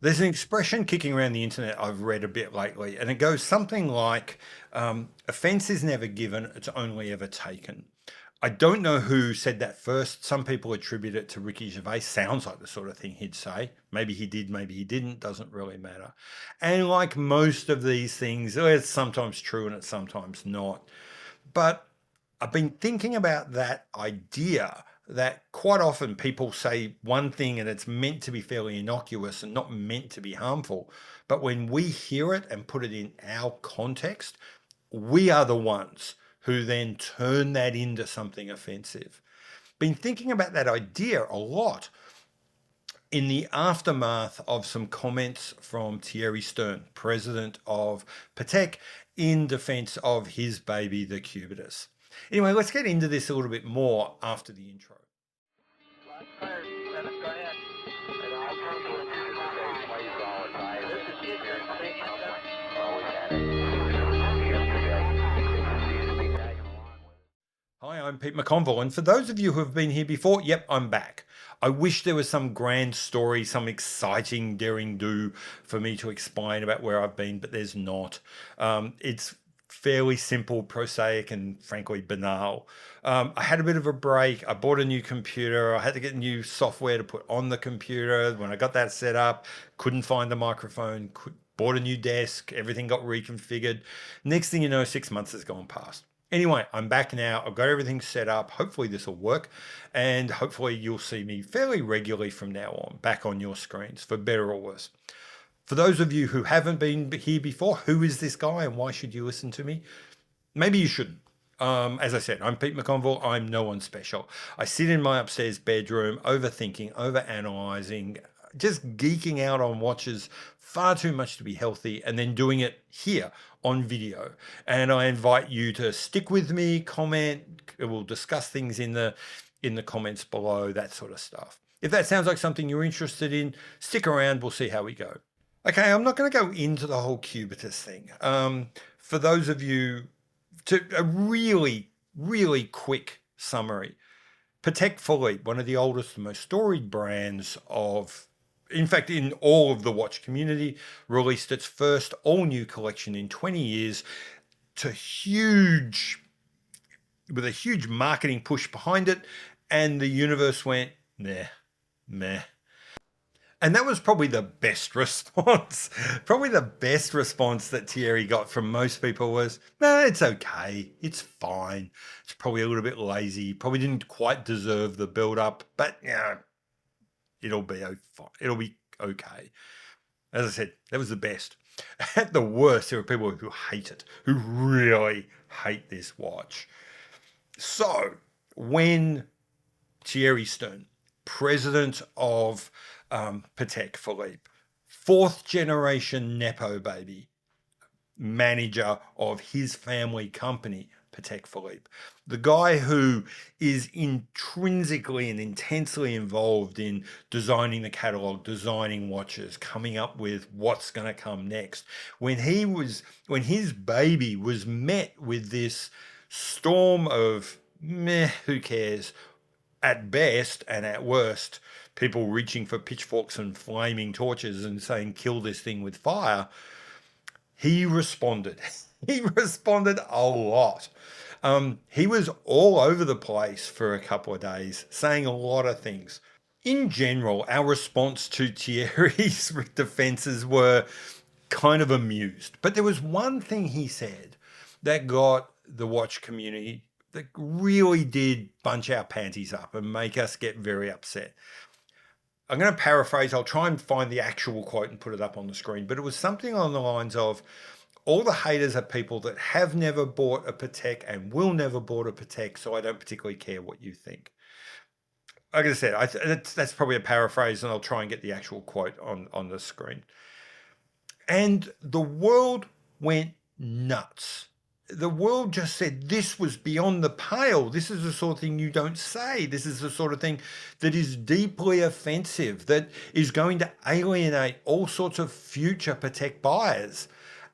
There's an expression kicking around the internet I've read a bit lately, and it goes something like, offense is never given, it's only ever taken. I don't know who said that first. Some people attribute it to Ricky Gervais. Sounds like the sort of thing he'd say. Maybe he did, maybe he didn't, doesn't really matter. And like most of these things, it's sometimes true and it's sometimes not. But I've been thinking about that idea that quite often people say one thing and it's meant to be fairly innocuous and not meant to be harmful. But when we hear it and put it in our context, we are the ones who then turn that into something offensive. Been thinking about that idea a lot in the aftermath of some comments from Thierry Stern, president of Patek, in defense of his baby, the Cubitus. Anyway, let's get into this a little bit more after the intro. Hi, I'm Pete McConville, and for those of you who have been here before, yep, I'm back. I wish there was some grand story, some exciting daring do for me to explain about where I've been, but there's not. It's fairly simple, prosaic, and frankly banal. I had a bit of a break. I bought a new computer. I had to get new software to put on the computer. When I got that set up, couldn't find the microphone, bought a new desk, everything got reconfigured. Next thing you know, 6 months has gone past. Anyway, I'm back now. I've got everything set up. Hopefully this will work, and hopefully you'll see me fairly regularly from now on, back on your screens, for better or worse. For those of you who haven't been here before, who is this guy and why should you listen to me? Maybe you shouldn't. As I said, I'm Pete McConville. I'm no one special. I sit in my upstairs bedroom, overthinking, overanalyzing, just geeking out on watches far too much to be healthy, and then doing it here on video. And I invite you to stick with me, comment. We'll discuss things in the comments below, that sort of stuff. If that sounds like something you're interested in, stick around. We'll see how we go. Okay, I'm not going to go into the whole Cubitus thing. For those of you, a really, really quick summary. Patek Phillipe, one of the oldest and most storied brands of, in fact, in all of the watch community, released its first all-new collection in 20 years with a huge marketing push behind it, and the universe went, meh. And that was probably the best response. Probably the best response that Thierry got from most people was, no, it's okay. It's fine. It's probably a little bit lazy. Probably didn't quite deserve the build-up, but yeah, it'll be okay. As I said, that was the best. At the worst, there are people who hate it, who really hate this watch. So when Thierry Stern, president of Patek Philippe, fourth generation Nepo baby, manager of his family company, Patek Philippe, the guy who is intrinsically and intensely involved in designing the catalog, designing watches, coming up with what's going to come next. When his baby was met with this storm of meh, who cares, at best, and at worst, people reaching for pitchforks and flaming torches and saying, kill this thing with fire, he responded. He responded a lot. He was all over the place for a couple of days, saying a lot of things. In general, our response to Thierry's defenses were kind of amused. But there was one thing he said that got the watch community, that really did bunch our panties up and make us get very upset. I'm going to paraphrase. I'll try and find the actual quote and put it up on the screen. But it was something along the lines of, all the haters are people that have never bought a Patek and will never bought a Patek, so I don't particularly care what you think. Like I said, that's probably a paraphrase, and I'll try and get the actual quote on the screen. And the world went nuts. The world just said this was beyond the pale. This is the sort of thing you don't say. This is the sort of thing that is deeply offensive, that is going to alienate all sorts of future Patek buyers.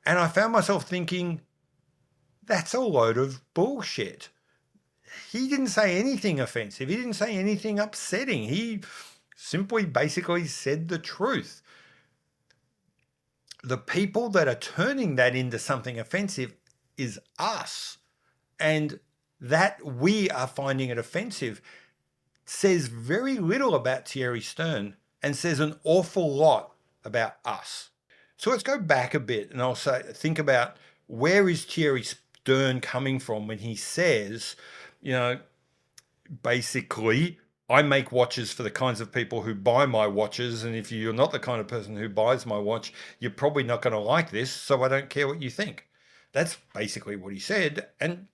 And I found myself thinking, that's a load of bullshit. He didn't say anything offensive. He didn't say anything upsetting. He simply basically said the truth. The people that are turning that into something offensive is us. And that we are finding it offensive says very little about Thierry Stern and says an awful lot about us. So let's go back a bit and I'll say, think about, where is Thierry Stern coming from when he says, you know, basically, I make watches for the kinds of people who buy my watches. And if you're not the kind of person who buys my watch, you're probably not going to like this. So I don't care what you think. That's basically what he said. And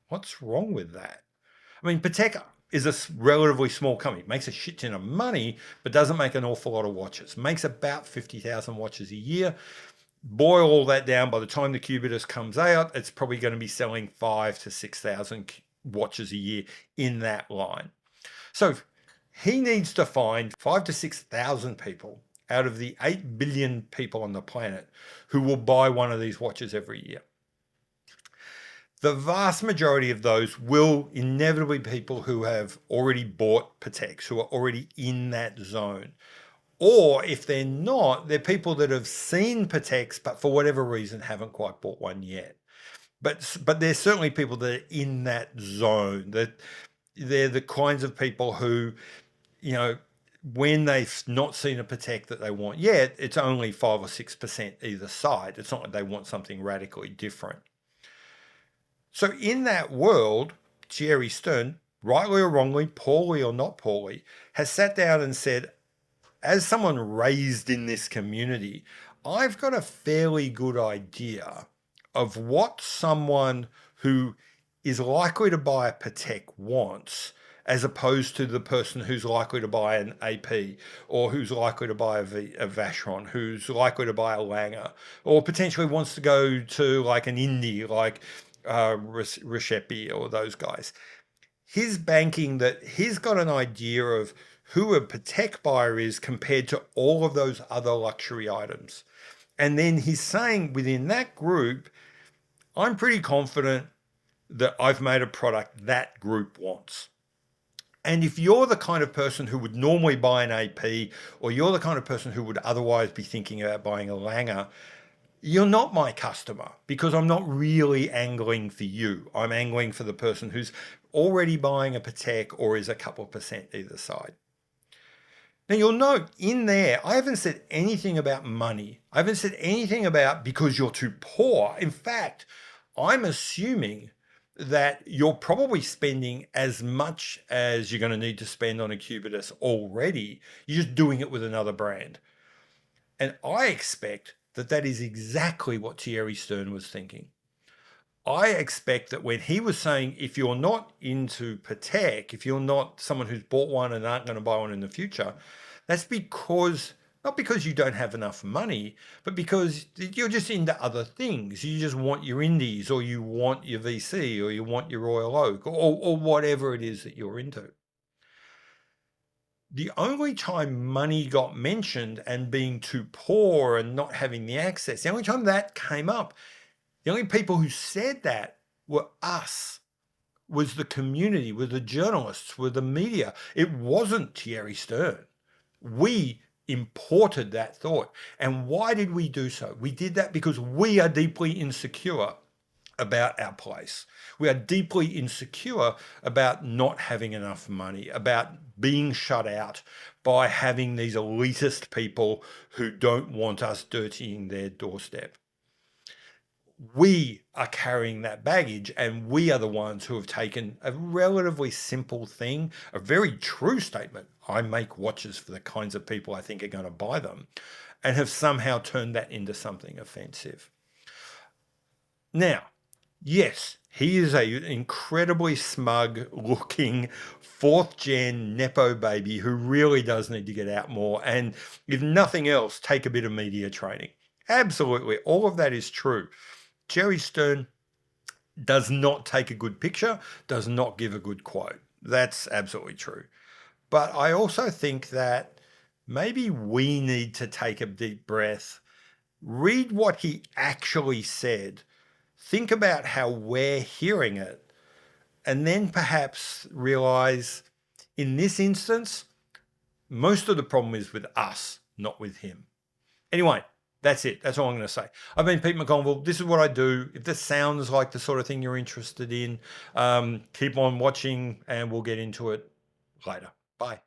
what's wrong with that? I mean, Patek is a relatively small company, makes a shit ton of money, but doesn't make an awful lot of watches. Makes about 50,000 watches a year. Boil all that down, by the time the Cubitus comes out, it's probably going to be selling 5,000 to 6,000 watches a year in that line. So he needs to find 5,000 to 6,000 people out of the 8 billion people on the planet who will buy one of these watches every year. The vast majority of those will inevitably be people who have already bought Pateks, who are already in that zone. Or if they're not, they're people that have seen Pateks, but for whatever reason haven't quite bought one yet. But there's certainly people that are in that zone. That they're the kinds of people who, you know, when they've not seen a Patek that they want yet, it's only 5 or 6% either side. It's not like they want something radically different. So in that world, Thierry Stern, rightly or wrongly, poorly or not poorly, has sat down and said, as someone raised in this community, I've got a fairly good idea of what someone who is likely to buy a Patek wants, as opposed to the person who's likely to buy an AP, or who's likely to buy a Vacheron, who's likely to buy a Lange, or potentially wants to go to like an indie, like Recepi or those guys. He's banking that he's got an idea of who a Patek buyer is compared to all of those other luxury items. And then he's saying within that group, I'm pretty confident that I've made a product that group wants. And if you're the kind of person who would normally buy an AP, or you're the kind of person who would otherwise be thinking about buying a Lange, you're not my customer, because I'm not really angling for you. I'm angling for the person who's already buying a Patek or is a couple of percent either side. Now you'll note in there, I haven't said anything about money. I haven't said anything about because you're too poor. In fact, I'm assuming that you're probably spending as much as you're going to need to spend on a Cubitus already. You're just doing it with another brand. And I expect that that is exactly what Thierry Stern was thinking. I expect that when he was saying, if you're not into Patek, if you're not someone who's bought one and aren't going to buy one in the future, that's because, not because you don't have enough money, but because you're just into other things. You just want your Indies, or you want your VC, or you want your Royal Oak, or whatever it is that you're into. The only time money got mentioned and being too poor and not having the access, the only time that came up, the only people who said that were us, was the community, were the journalists, were the media. It wasn't Thierry Stern. We imported that thought. And why did we do so? We did that because we are deeply insecure about our place. We are deeply insecure about not having enough money, about being shut out by having these elitist people who don't want us dirtying their doorstep. We are carrying that baggage, and we are the ones who have taken a relatively simple thing, a very true statement. I make watches for the kinds of people I think are going to buy them, and have somehow turned that into something offensive. Now, yes, he is an incredibly smug looking 4th gen Nepo baby who really does need to get out more, and if nothing else, take a bit of media training. Absolutely, all of that is true. Thierry Stern does not take a good picture, does not give a good quote. That's absolutely true. But I also think that maybe we need to take a deep breath, read what he actually said, think about how we're hearing it, and then perhaps realize in this instance, most of the problem is with us, not with him. Anyway, That's it. That's all I'm going to say. I've been Pete McConville. This is what I do. If this sounds like the sort of thing you're interested in, keep on watching and we'll get into it later. Bye.